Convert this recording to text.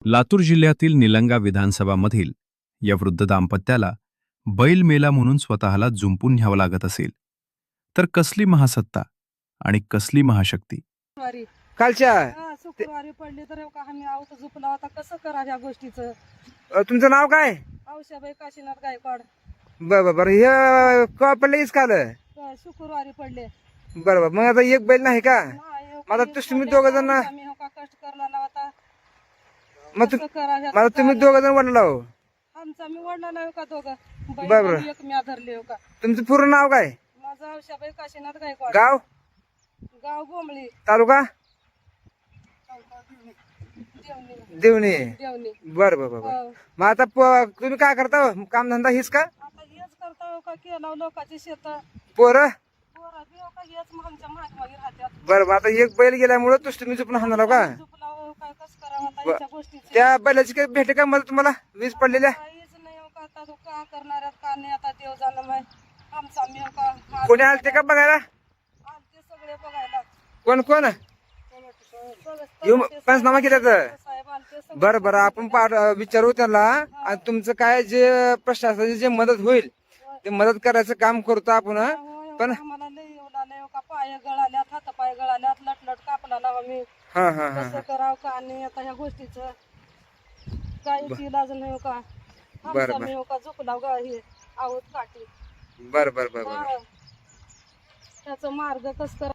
लातूर जिल्ह्यातील निलंगा विधानसभामधील या वृद्ध दाम्पत्याला बैल मेला म्हणून स्वतःला जुंपून न्यावं लागत असेल तर कसली महासत्ता आणि कसली महाशक्ती. शुक्रवारी कालच्या शुक्रवारी पडली तर का आम्ही आहोत झोपला होता. कसं करा ह्या गोष्टीचं. तुमचं नाव काय? औषाबाई काशीनाथ गायकवाड. बरं हे का पडले काल? शुक्रवारी पडले. बरोबर. मग आता एक बैल नाही का? नाही, हो मग आता का, तुम्ही दोघं जण आम्ही हो का कष्ट करला होता. मग कसं करा ह्या मला तुम्ही काळाला? दोघं जण वडला हो. आमचा मी वडला हो का दोघं बैल बरोबर. आणि एक म्या धरले हो का. तुमचं पूर्ण नाव काय? माझं औषाबाई काशीनाथ गायकवाड. गाव गाव गोमळी. तालुका देवणी. देवणी. देवणी. बरं. हो. मग आता तुम्ही काय करता? काम धंदा हेच का? आता हेच करता हो का केला लोकांची शेत पोरं पोरं बी हो का हेच मग आमच्या मागे राहत्यात. बरं. आता एक बैल गेल्यामुळे तुम्ही चुकून हाणला का? झोपला हो काय कसं करावं आता याच्या गोष्टीचं. त्या बैलाची काही भेटे का मला तुम्हाला वीज पडलेल्या? काहीच नाही हो का. आता तो का करणार आहेत का नाही आता देव जाणं माय. आमचा मी हो का कोणी आलते का बघायला? आलते सगळे बघायला. कोण येऊ पंचनामा केला तर? साहेब आलते सगळे. बरं आपण विचारू त्याला आणि तुमचं काय जे प्रशासनाची जे मदत होईल ते मदत करायचं काम करतो आपण. हो, पण आम्हाला लय येऊ लागले हो का. पाय गळाल्यात हात पाय गळाल्यात लटलट कापला लावा मी. हा कसं करावं का नाही आता ह्या गोष्टीचं काहीच इलाज नाही हो का. बरं. आमचा मी हो का झोपला गा हे आहोत काठी. बरं. हा. त्याचा मार्ग कस करा.